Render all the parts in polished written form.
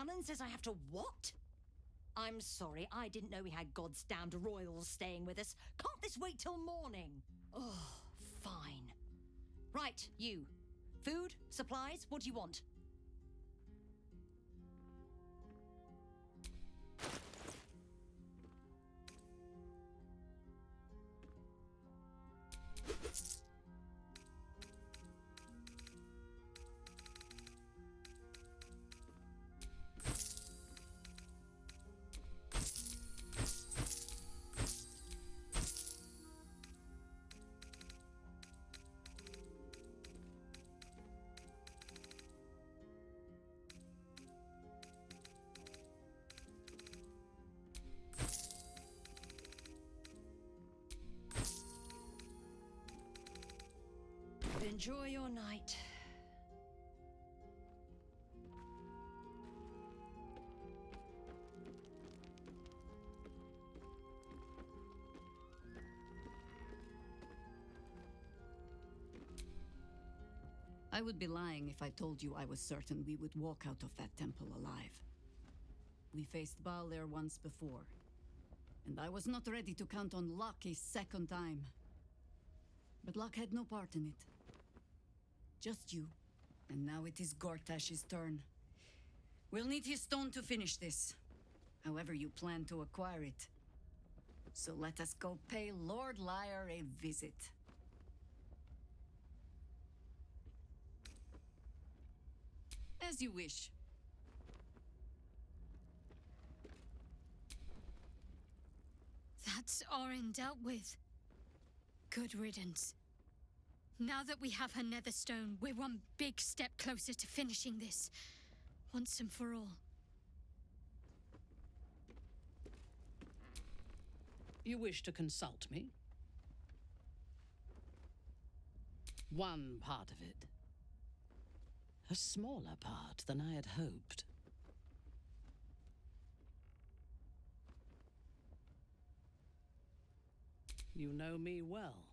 canon says I have to what? I'm sorry, I didn't know we had God's damned royals staying with us. Can't this wait till morning? Oh, fine. Right, you. Food? Supplies? What do you want? Enjoy your night. I would be lying if I told you I was certain we would walk out of that temple alive. We faced Baldur once before, and I was not ready to count on luck a second time. But luck had no part in it. Just you. And now it is Gortash's turn. We'll need his stone to finish this. However you plan to acquire it. So let us go pay Lord Lyre a visit. As you wish. That's Orin dealt with. Good riddance. Now that we have her netherstone, we're one big step closer to finishing this. Once and for all. You wish to consult me? One part of it. A smaller part than I had hoped. You know me well.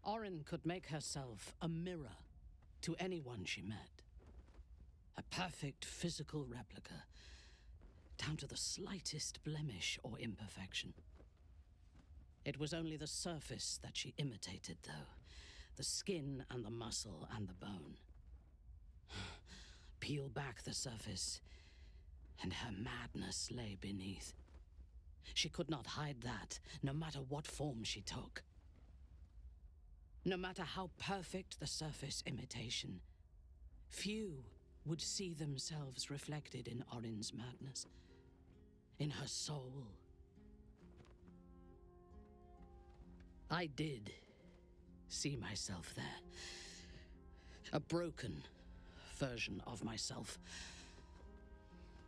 Orin could make herself a mirror to anyone she met. A perfect physical replica, down to the slightest blemish or imperfection. It was only the surface that she imitated, though. The skin and the muscle and the bone. Peel back the surface, and her madness lay beneath. She could not hide that, no matter what form she took. No matter how perfect the surface imitation, few would see themselves reflected in Orin's madness, in her soul. I did see myself there. A broken version of myself,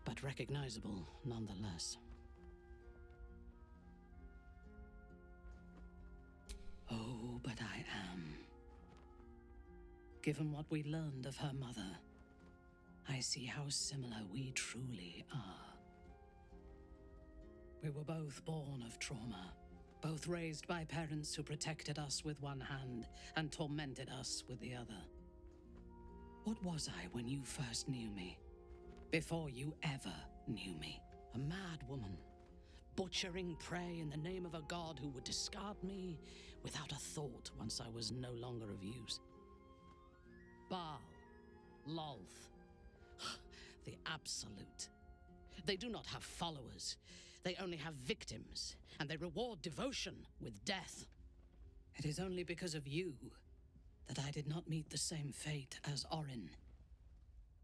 but recognizable nonetheless. Oh, but I am. Given what we learned of her mother, I see how similar we truly are. We were both born of trauma, both raised by parents who protected us with one hand and tormented us with the other. What was I when you first knew me? Before you ever knew me? A mad woman, butchering prey in the name of a god who would discard me without a thought once I was no longer of use. Baal, Lolth, the absolute. They do not have followers. They only have victims, and they reward devotion with death. It is only because of you that I did not meet the same fate as Orin.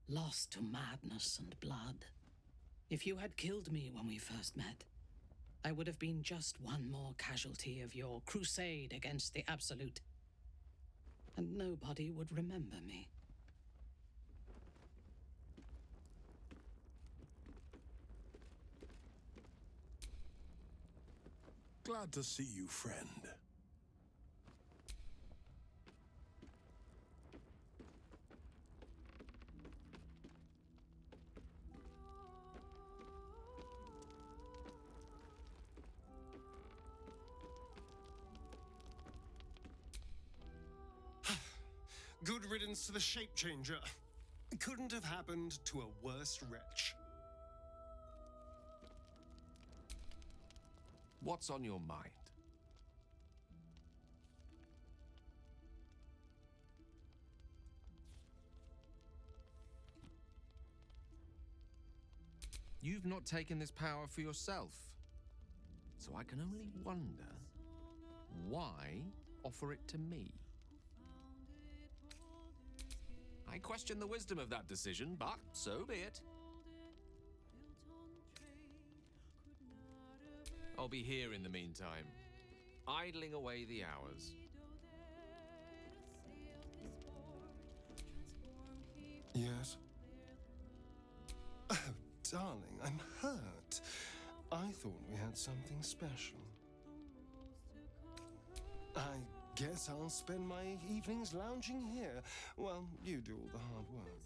Lost to madness and blood. If you had killed me when we first met, I would have been just one more casualty of your crusade against the Absolute. And nobody would remember me. Glad to see you, friend. Good riddance to the shape changer. couldn't have happened to a worse wretch. What's on your mind? You've not taken this power for yourself, so I can only wonder why offer it to me? I question the wisdom of that decision, but so be it. I'll be here in the meantime, idling away the hours. Yes? Oh, darling, I'm hurt. I thought we had something special. I guess I'll spend my evenings lounging here while you do all the hard work.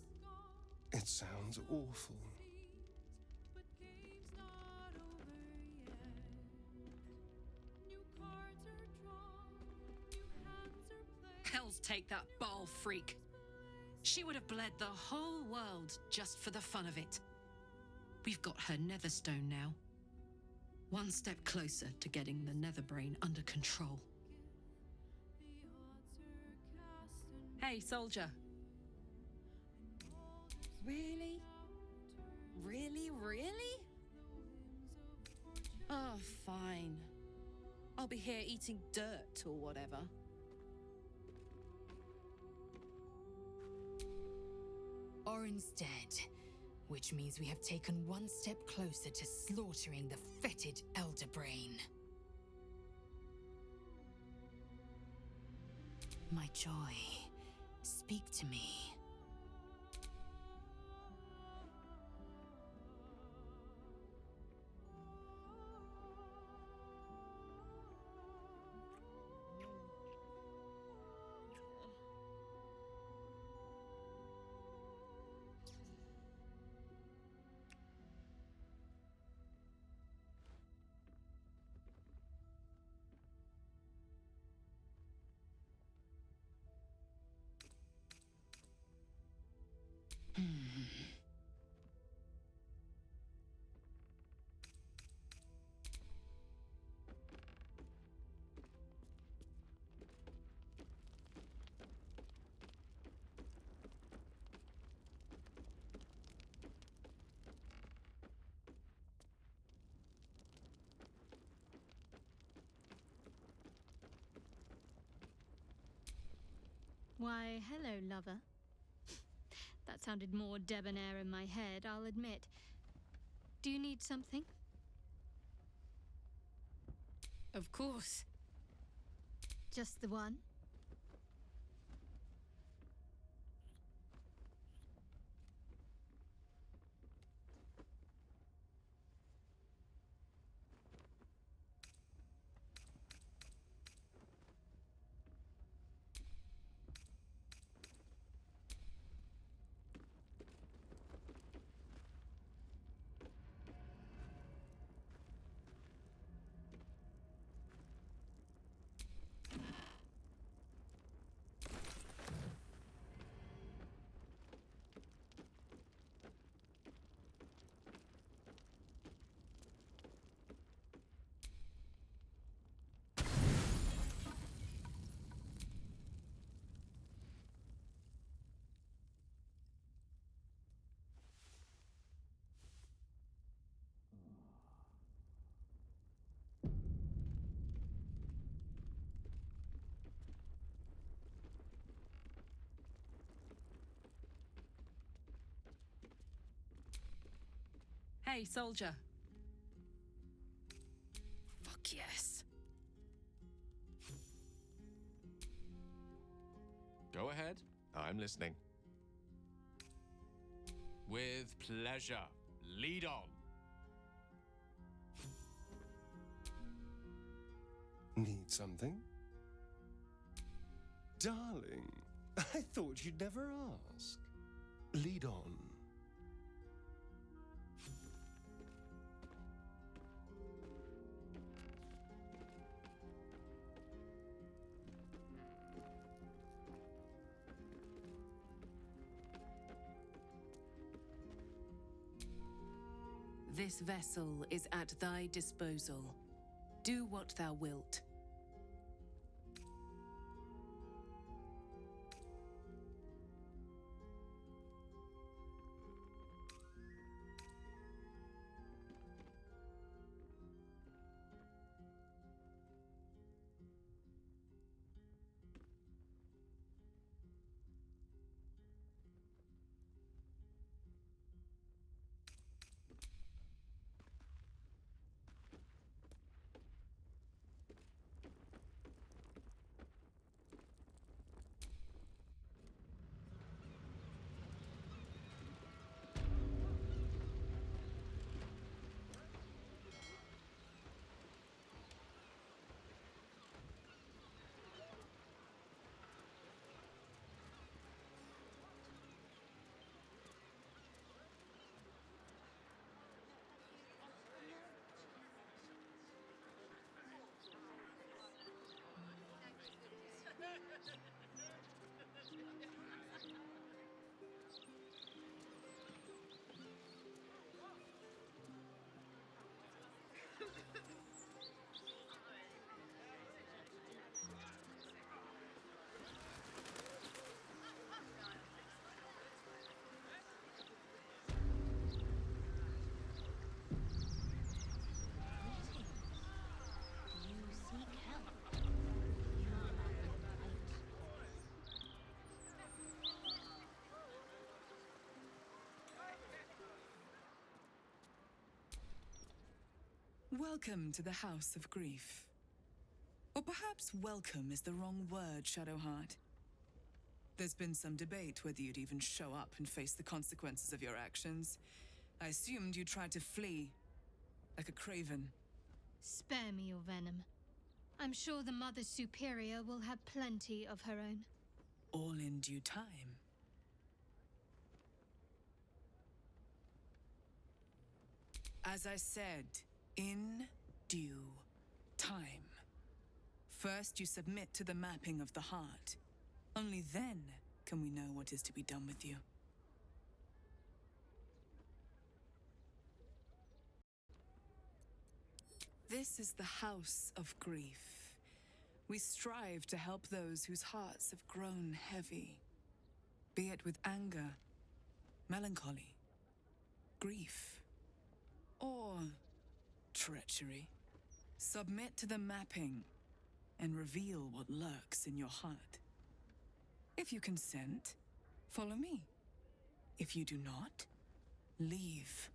It sounds awful. Hells take that Baal freak. She would have bled the whole world just for the fun of it. We've got her Netherstone now. One step closer to getting the Netherbrain under control. Hey, soldier. Really? Really, really? Oh, fine. I'll be here eating dirt or whatever. Or instead, which means we have taken one step closer to slaughtering the fetid Elderbrain. My joy, speak to me. Why, hello, lover. That sounded more debonair in my head, I'll admit. Do you need something? Of course. Just the one? Hey, soldier. Fuck yes. Go ahead. I'm listening. With pleasure. Lead on. Need something? Darling, I thought you'd never ask. Lead on. This vessel is at thy disposal. Do what thou wilt. Welcome to the House of Grief. Or perhaps welcome is the wrong word, Shadowheart. There's been some debate whether you'd even show up and face the consequences of your actions. I assumed you tried to flee, like a craven. Spare me your venom. I'm sure the Mother Superior will have plenty of her own. All in due time. As I said, in due time. First, you submit to the mapping of the heart. Only then can we know what is to be done with you. This is the House of Grief. We strive to help those whose hearts have grown heavy, be it with anger, melancholy, grief, or treachery. Submit to the mapping and reveal what lurks in your heart. If you consent, follow me. If you do not, leave.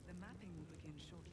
The mapping will begin shortly.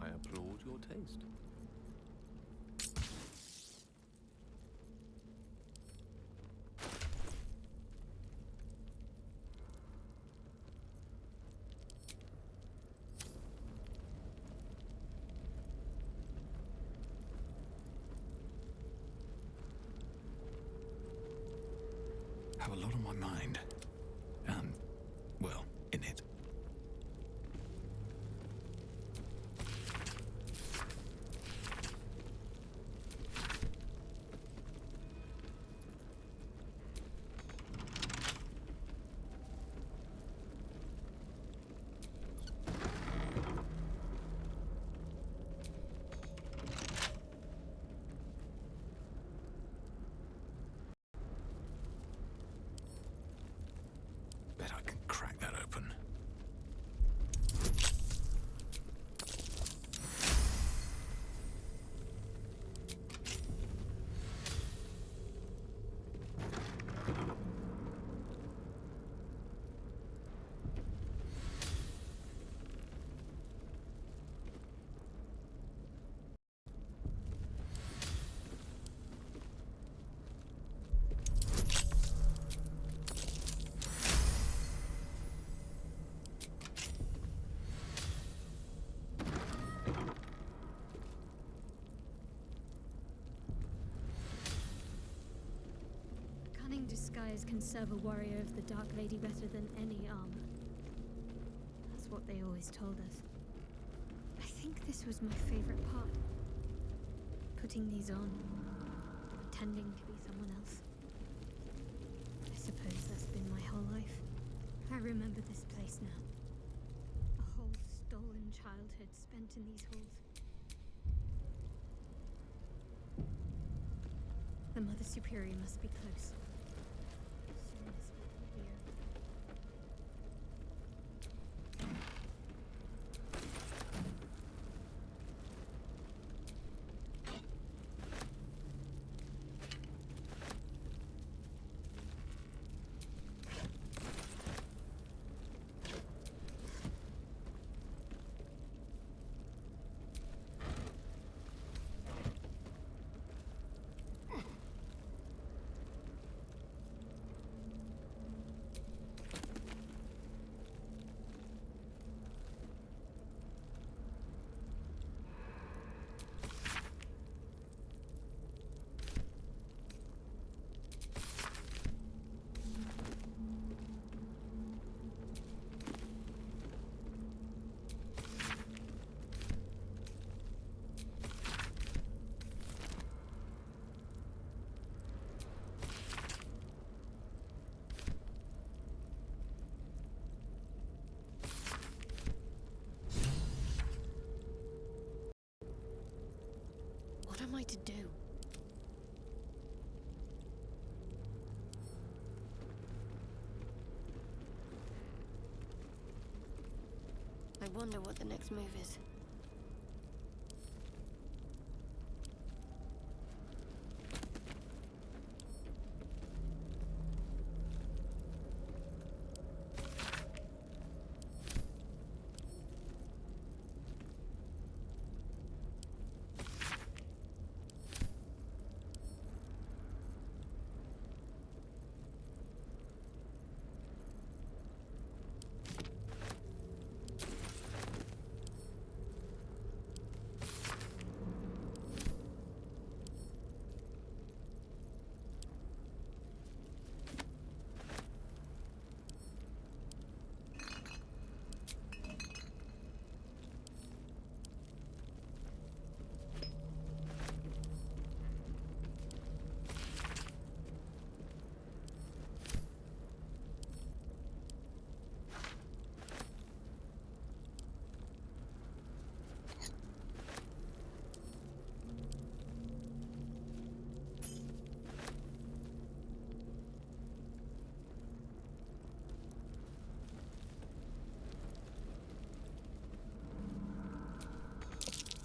I applaud your taste. Have a lot on my mind. And, well, in it. disguise can serve a warrior of the Dark Lady better than any armor. That's what they always told us. I think this was my favorite part. Putting these on, pretending to be someone else. I suppose that's been my whole life. I remember this place now. A whole stolen childhood spent in these halls. The Mother Superior must be close. Soon this will be over. What am I to do? I wonder what the next move is.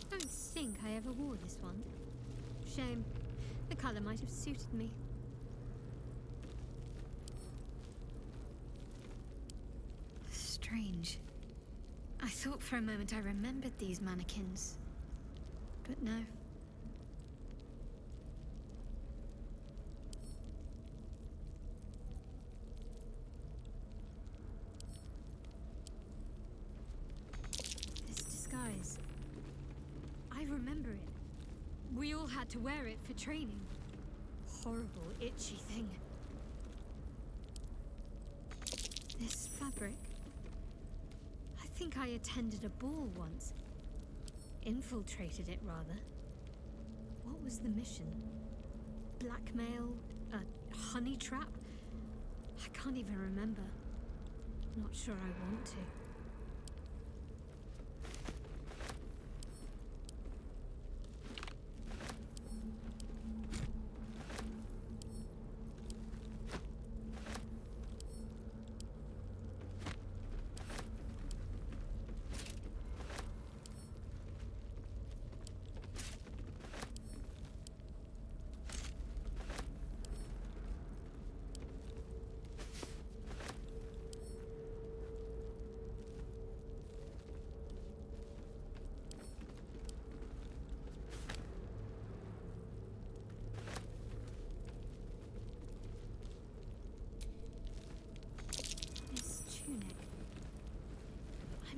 I don't think I ever wore this one. Shame. The color might have suited me. Strange. I thought for a moment I remembered these mannequins. But no. This disguise. I remember it. We all had to wear it for training. Horrible, itchy thing. This fabric. I think I attended a ball once. Infiltrated it, rather. What was the mission? Blackmail? A honey trap? I can't even remember. Not sure I want to.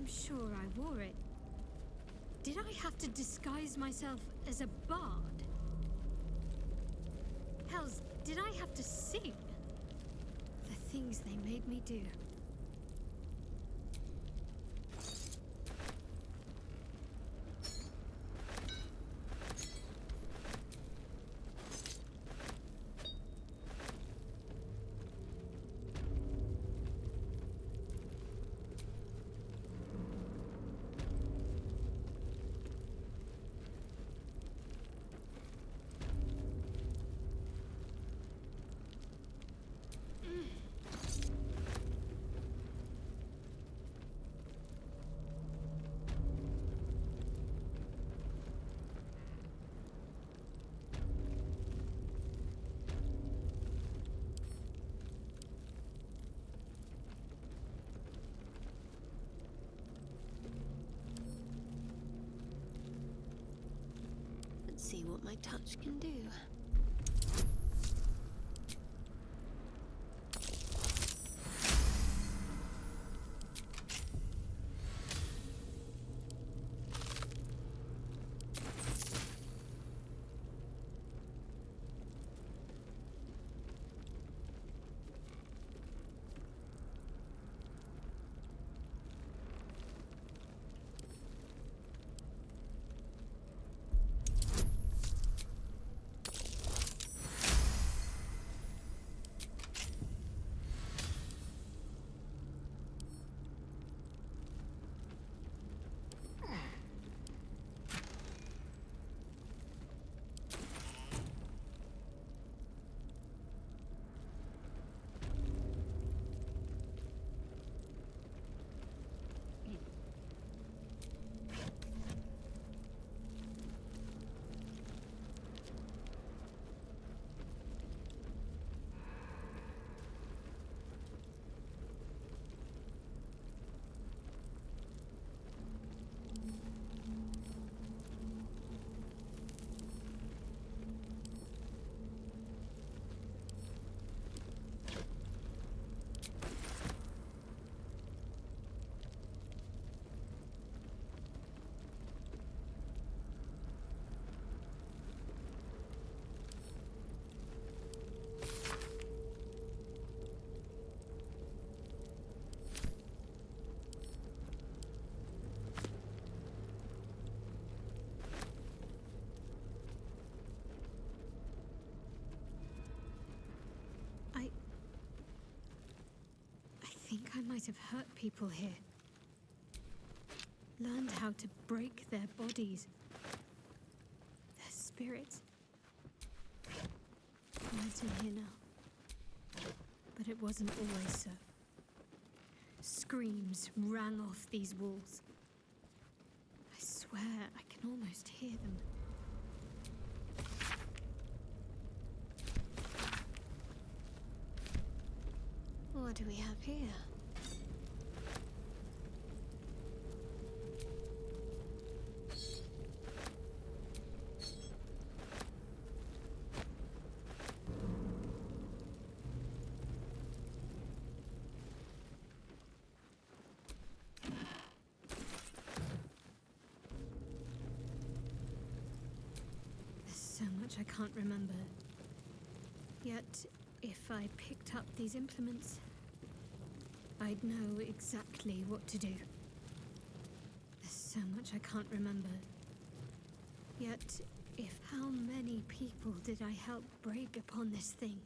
Sure I wore it. Did I have to disguise myself as a bard? Hells, did I have to sing? things they made me do. Let's see what my touch can do. I think I might have hurt people here. Learned how to break their bodies, their spirits. Right in here now. But it wasn't always so. Screams rang off these walls. I swear I can almost hear them. What do we have here? There's so much I can't remember. Yet, if I picked up these implements, I'd know exactly what to do. There's so much I can't remember. Yet, if how many people did I help break upon this thing?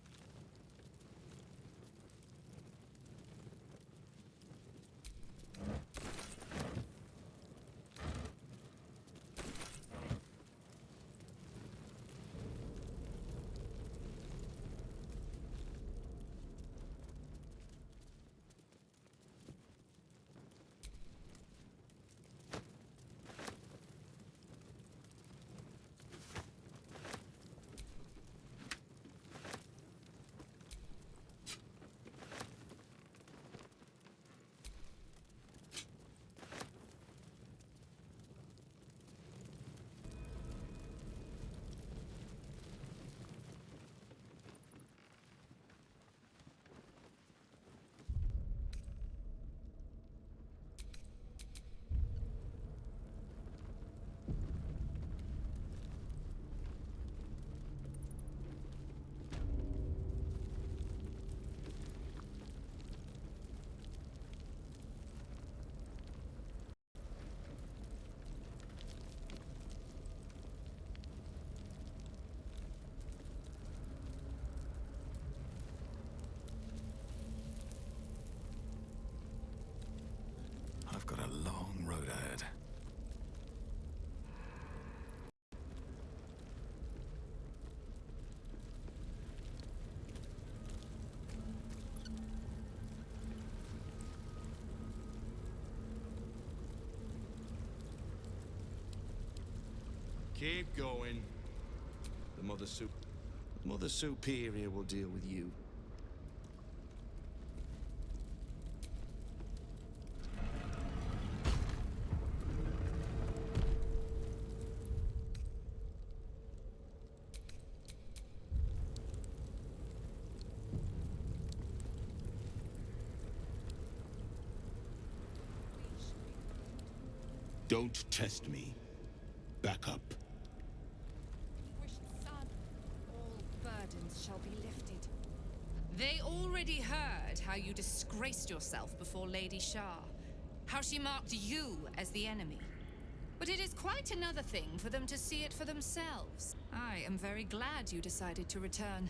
Keep going. The Mother Superior will deal with you. Don't test me. Back up. Son, all burdens shall be lifted. They already heard how you disgraced yourself before Lady Shar, how she marked you as the enemy. But it is quite another thing for them to see it for themselves. I am very glad you decided to return.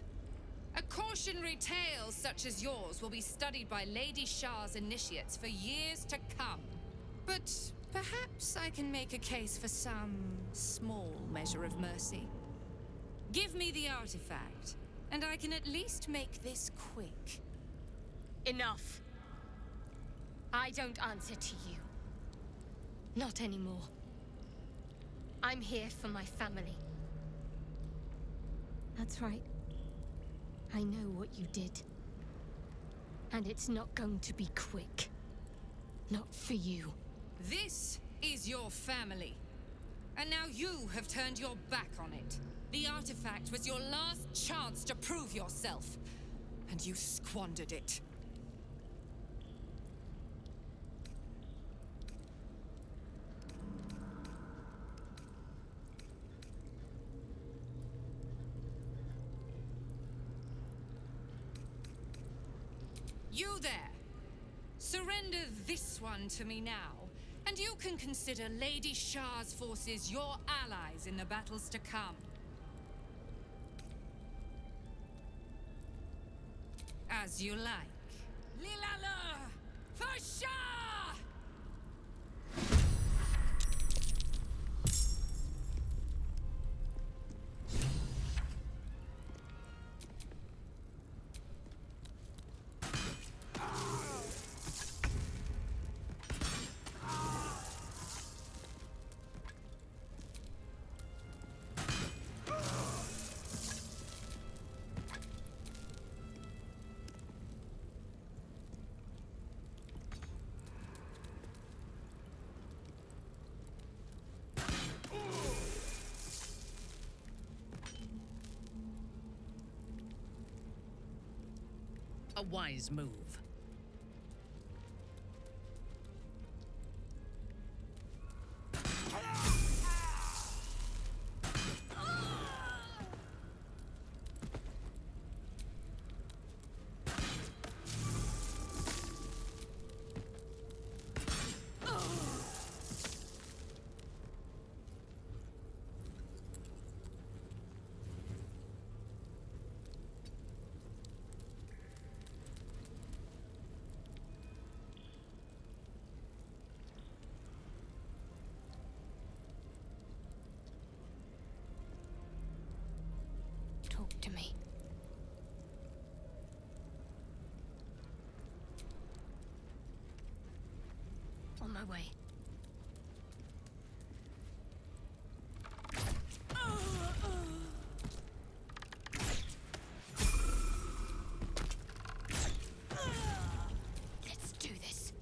A cautionary tale such as yours will be studied by Lady Shar's initiates for years to come. But perhaps I can make a case for some small measure of mercy. Give me the artifact, and I can at least make this quick. Enough. I don't answer to you. Not anymore. I'm here for my family. That's right. I know what you did. And it's not going to be quick. Not for you. This is your family. And now you have turned your back on it. The artifact was your last chance to prove yourself. And you squandered it. You there! Surrender this one to me now, and you can consider Lady Shar's forces your allies in the battles to come. As you like. Lilala! For Shar! A wise move. Talk to me. On my way. Let's do this.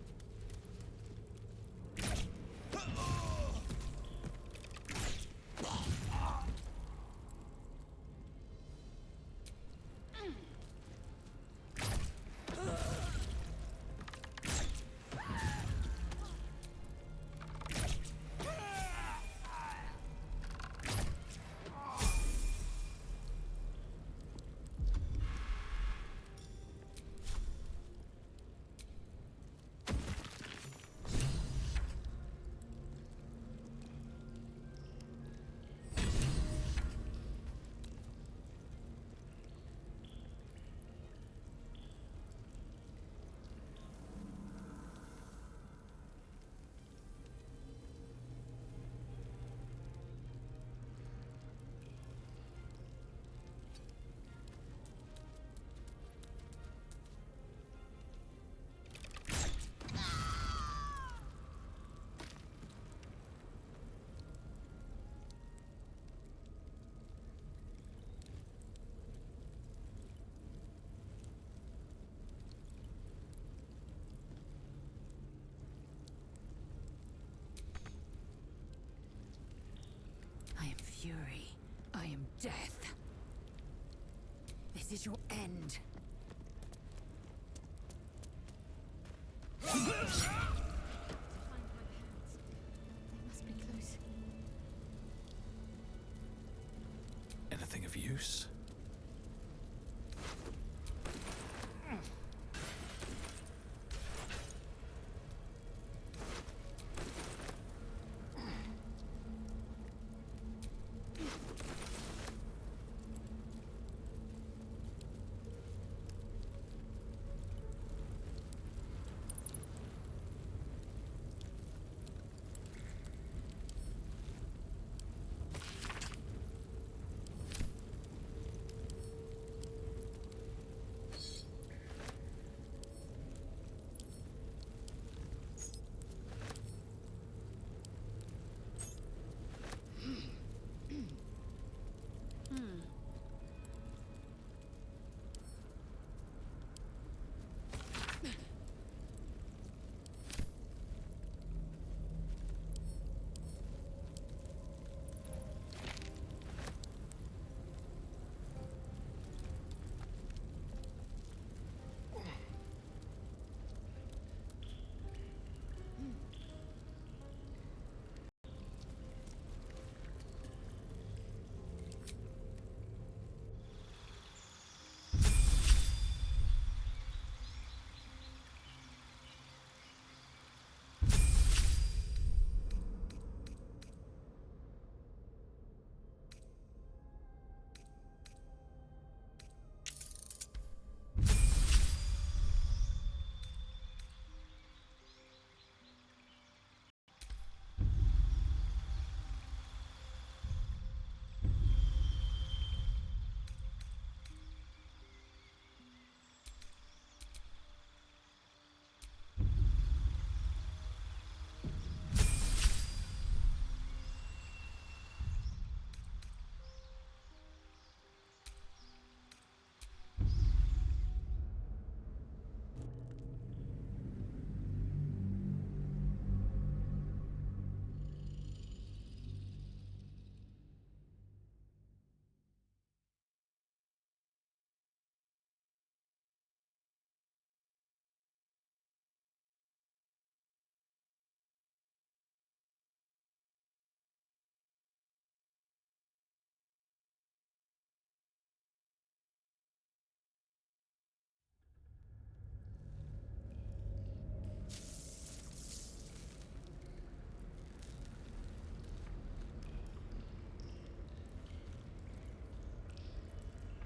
fury. I am death. This is your end. To find my parents. They must be close. Anything of use?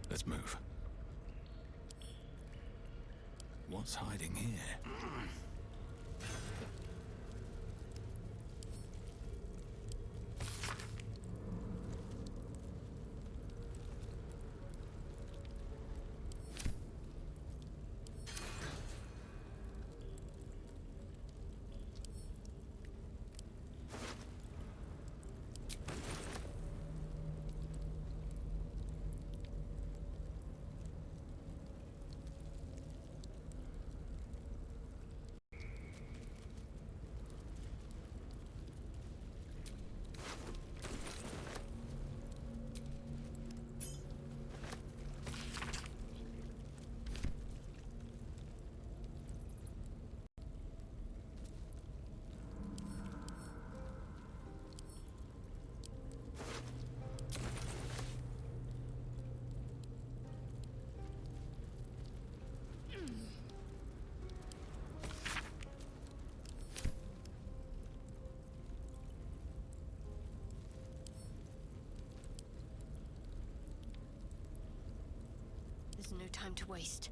Let's move. What's hiding here? There's no time to waste.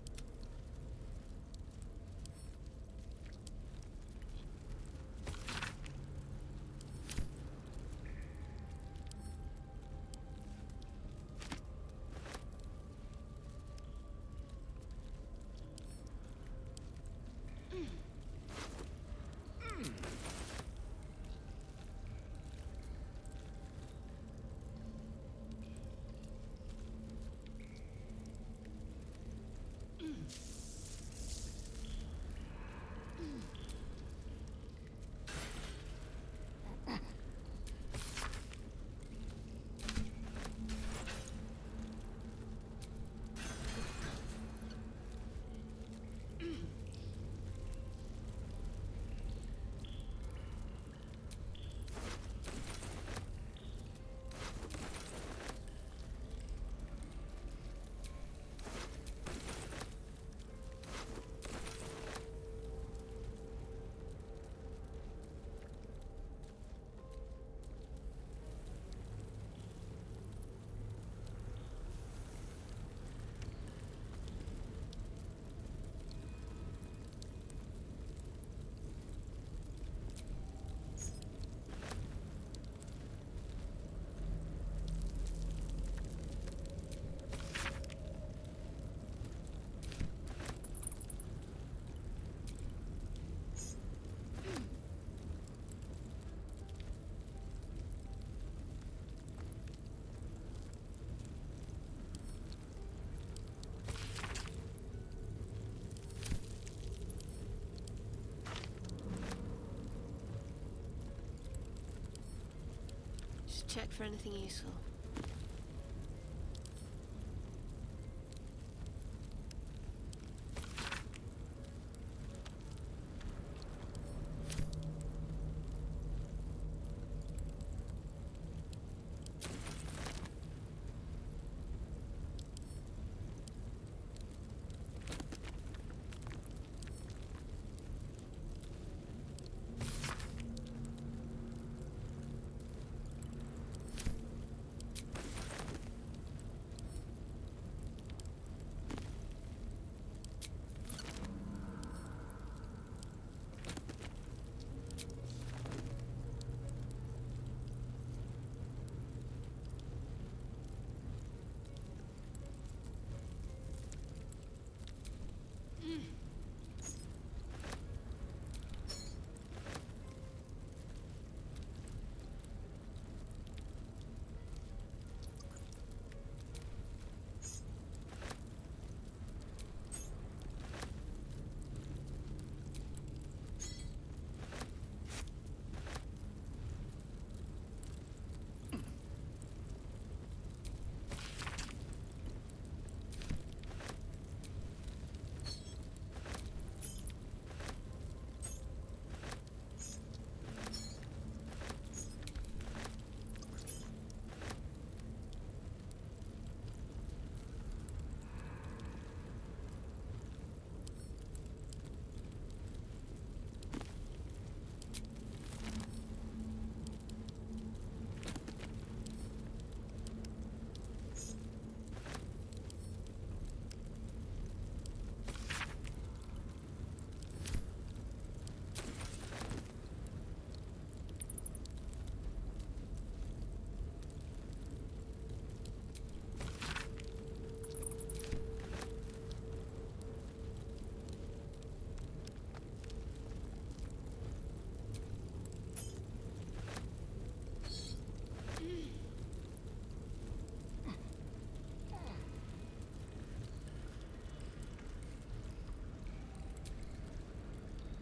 to check for anything useful.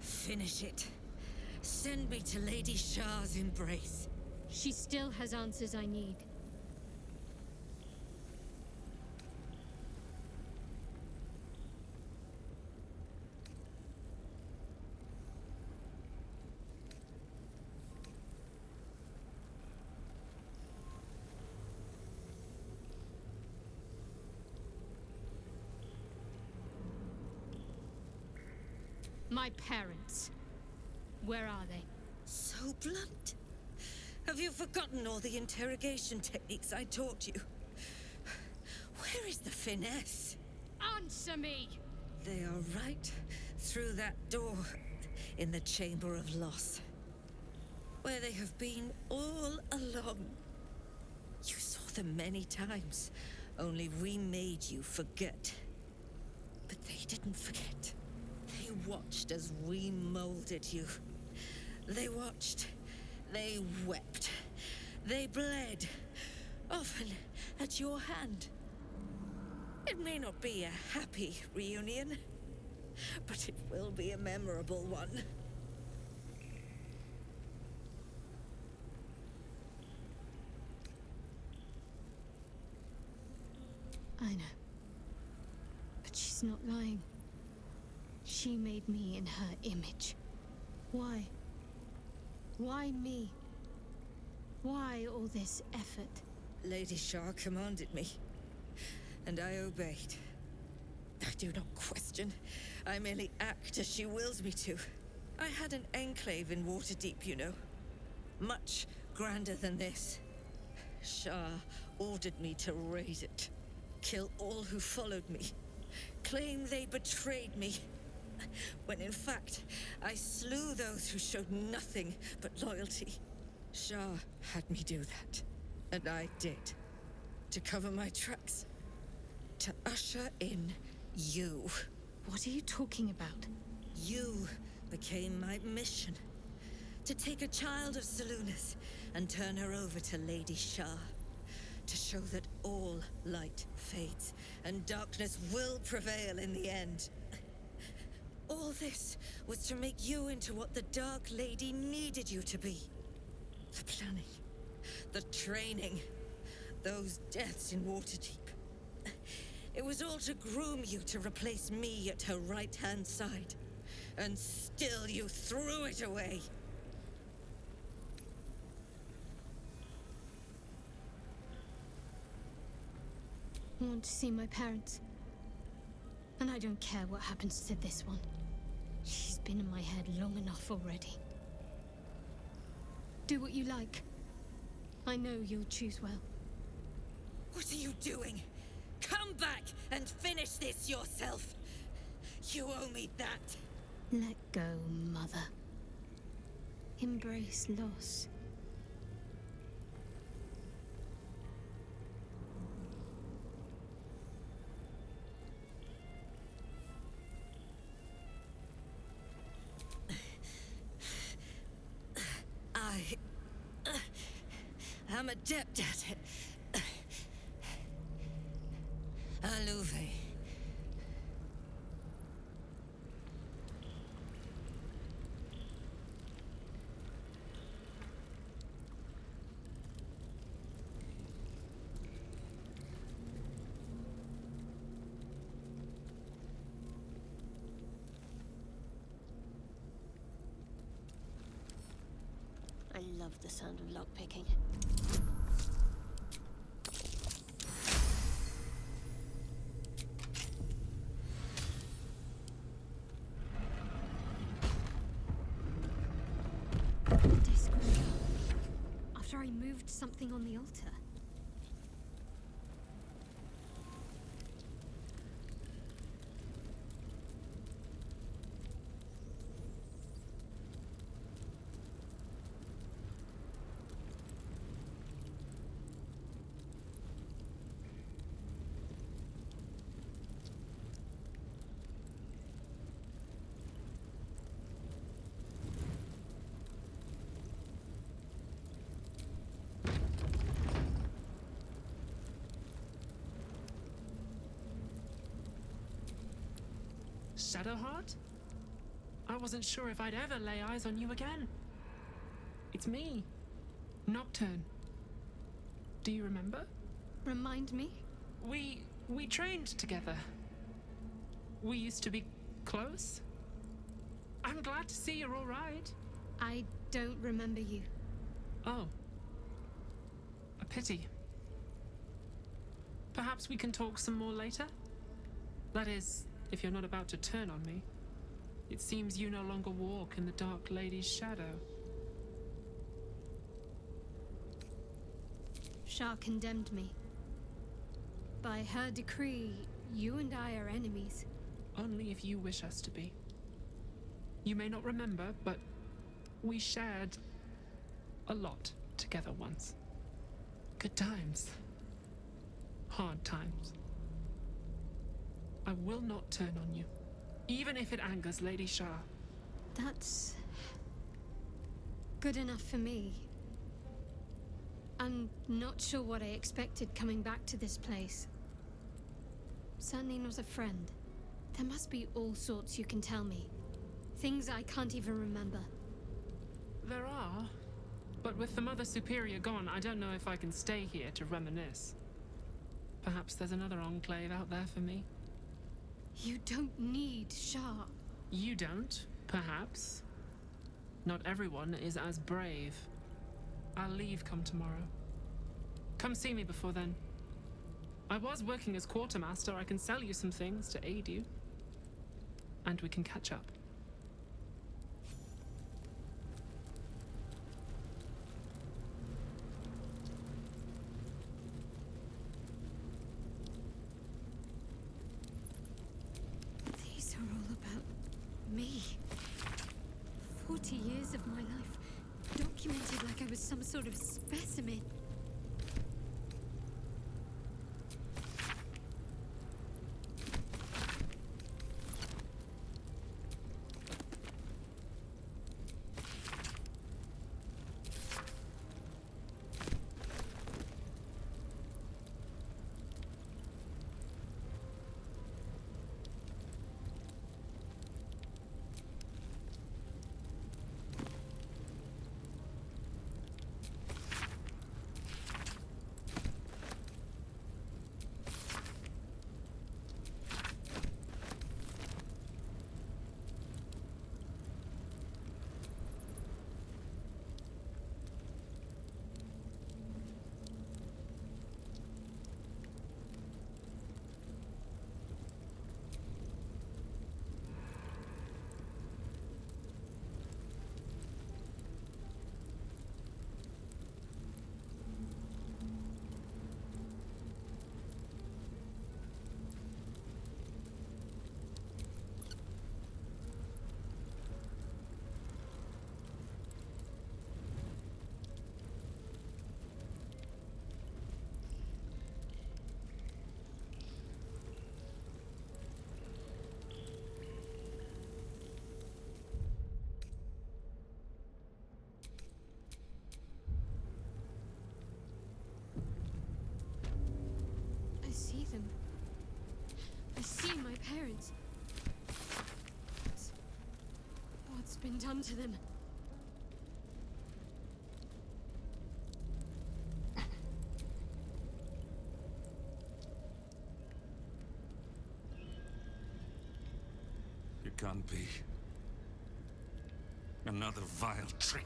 Finish it. Send me to Lady Shar's embrace. She still has answers I need. My parents. Where are they? So blunt. Have you forgotten all the interrogation techniques I taught you? Where is the finesse? Answer me! They are right through that door in the Chamber of Loss, where they have been all along. You saw them many times, only we made you forget. But they didn't forget. They watched as we molded you. They watched. They wept. They bled. Often at your hand. It may not be a happy reunion, but it will be a memorable one. I know. But she's not lying. She made me in her image. Why? Why me? Why all this effort? Lady Shar commanded me, and I obeyed. I do not question. I merely act as she wills me to. I had an enclave in Waterdeep, you know. Much grander than this. Shar ordered me to raise it. Kill all who followed me. Claim they betrayed me. When in fact, I slew those who showed nothing but loyalty. Shar had me do that. And I did. To cover my tracks. To usher in you. What are you talking about? You became my mission. To take a child of Selûne's and turn her over to Lady Shar. To show that all light fades and darkness will prevail in the end. All this was to make you into what the Dark Lady needed you to be. The planning, The training. Those deaths in Waterdeep. It was all to groom you to replace me at her right-hand side. And still you threw it away. I want to see my parents. And I don't care what happens to this one. She's been in my head long enough already. Do what you like. I know you'll choose well. What are you doing? Come back and finish this yourself. You owe me that. Let go, Mother. Embrace loss. I'm adept at it. Aluve. I love the sound of lockpicking. After I moved something on the altar. Shadowheart? I wasn't sure if I'd ever lay eyes on you again. It's me, Nocturne. Do you remember? Remind me? We trained together. We used to be close. I'm glad to see you're all right. I don't remember you. Oh. A pity. Perhaps we can talk some more later? That is, if you're not about to turn on me. It seems you no longer walk in the Dark Lady's shadow. Shar condemned me. By her decree, you and I are enemies. Only if you wish us to be. You may not remember, but we shared a lot together once. Good times. Hard times. I will not turn on you, even if it angers Lady Shar. That's good enough for me. I'm not sure what I expected coming back to this place. Certainly not a friend. There must be all sorts you can tell me. Things I can't even remember. There are, but with the Mother Superior gone, I don't know if I can stay here to reminisce. Perhaps there's another enclave out there for me. You don't need Shar. You don't, perhaps. Not everyone is as brave. I'll leave come tomorrow. Come see me before then. I was working as quartermaster. I can sell you some things to aid you. And we can catch up. These are all about me. 40 years of my life, documented like I was some sort of specimen. them. I see my parents. What's been done to them? It can't be. Another vile trick.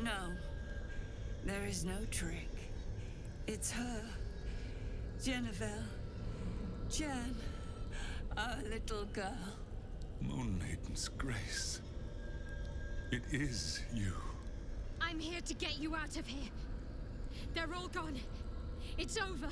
No. There is no trick. It's her. Jennifer. Jen. Our little girl. Moon Maiden's grace. It is you. I'm here to get you out of here. They're all gone. It's over.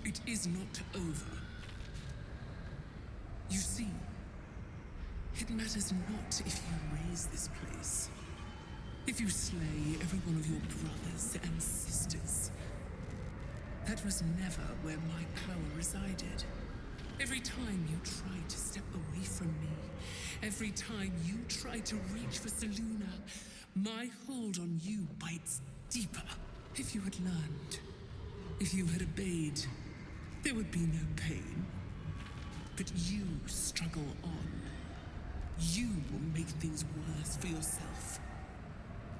It is not over. You see, it matters not if you raise this place. If you slay every one of your brothers and sisters. That was never where my power resided. Every time you tried to step away from me, every time you tried to reach for Selûne, my hold on you bites deeper. If you had learned, if you had obeyed, there would be no pain. But you struggle on. You will make things worse for yourself.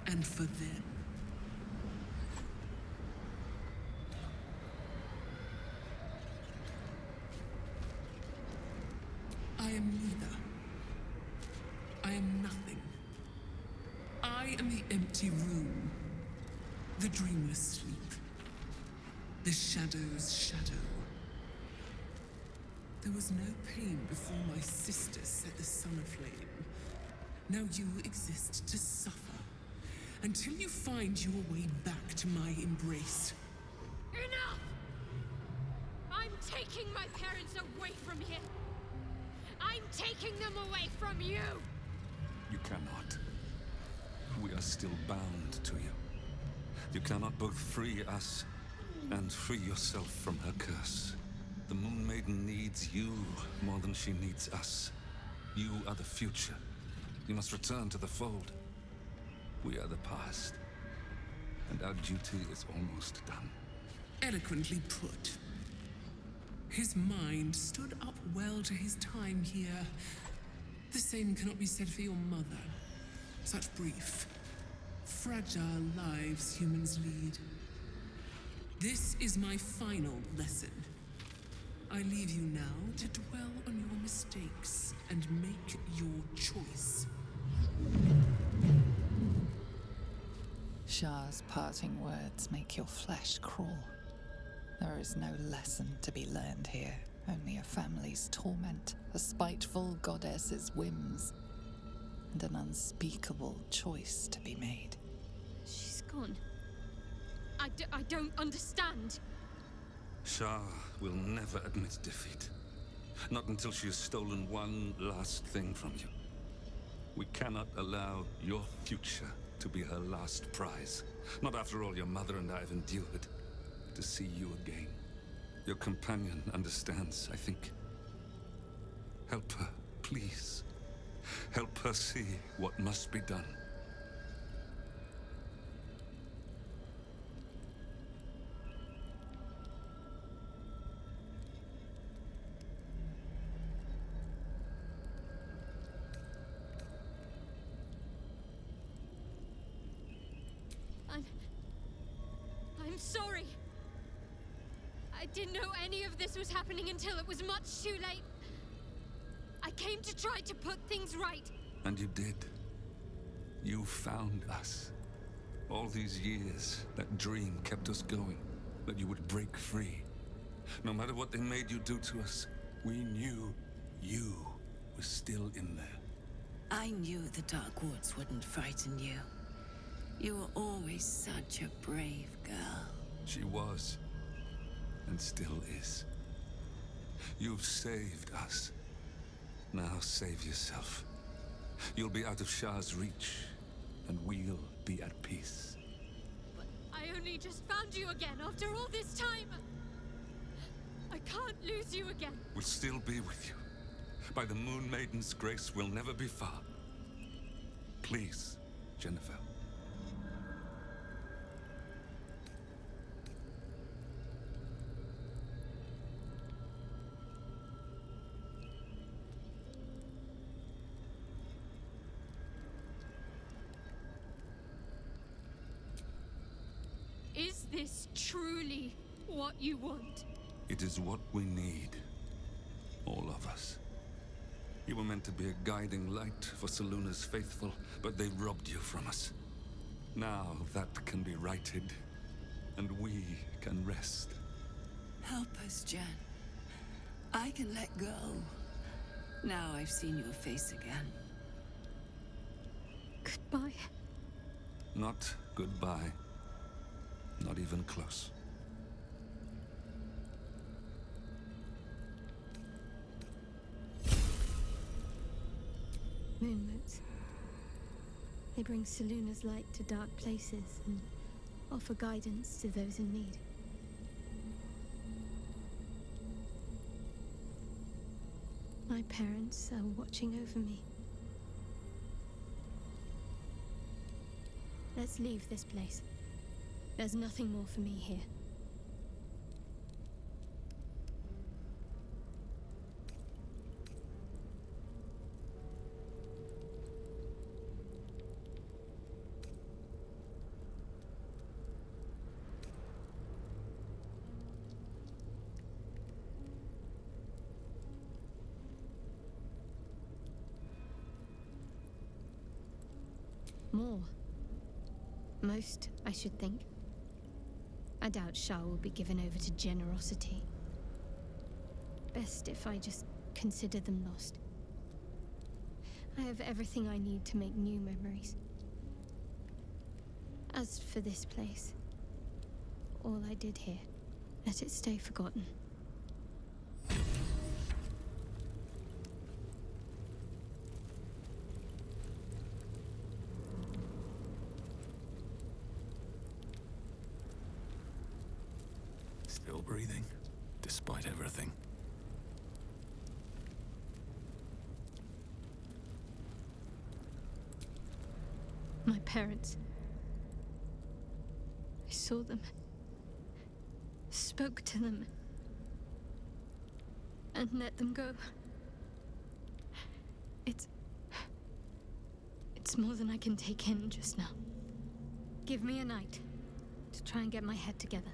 And for them. I am neither. I am nothing. I am the empty room. The dreamless sleep. The shadow's shadow. There was no pain before my sister set the sun aflame. Now you exist to suffer. Until you find your way back to my embrace. Enough! I'm taking my parents away from here. I'm taking them away from you! You cannot. We are still bound to you. You cannot both free us and free yourself from her curse. The Moon Maiden needs you more than she needs us. You are the future. You must return to the fold. We are the past, and our duty is almost done. Eloquently put. His mind stood up well to his time here. The same cannot be said for your mother. Such brief, fragile lives humans lead. This is my final lesson. I leave you now to dwell on your mistakes and make your choice. Shar's parting words make your flesh crawl. There is no lesson to be learned here, only a family's torment, a spiteful goddess's whims, and an unspeakable choice to be made. She's gone. I don't understand. Shar will never admit defeat. Not until she has stolen one last thing from you. We cannot allow your future to be her last prize. Not after all your mother and I have endured. To see you again. Your companion understands, I think. Help her, please. Help her see what must be done. I'm sorry. I didn't know any of this was happening until it was much too late. I came to try to put things right. And you did. You found us. All these years, that dream kept us going. That you would break free. No matter what they made you do to us, we knew you were still in there. I knew the Dark Woods wouldn't frighten you. You were always such a brave girl. She was. And still is. You've saved us. Now save yourself. You'll be out of Shar's reach, and we'll be at peace. But I only just found you again after all this time. I can't lose you again. We'll still be with you. By the Moon Maiden's grace, we'll never be far. Please, Jennifer. Is this truly what you want? It is what we need. All of us. You were meant to be a guiding light for Seluna's faithful, but they robbed you from us. Now that can be righted, and we can rest. Help us, Jen. I can let go. Now I've seen your face again. Goodbye. Not goodbye. Not even close. Moonmotes. They bring Seluna's light to dark places and offer guidance to those in need. My parents are watching over me. Let's leave this place. There's nothing more for me here. More. Most, I should think. I doubt Shar will be given over to generosity. Best if I just consider them lost. I have everything I need to make new memories. As for this place, all I did here, let it stay forgotten. Still breathing, despite everything. My parents. I saw them. Spoke to them. And let them go. It's more than I can take in just now. Give me a night to try and get my head together.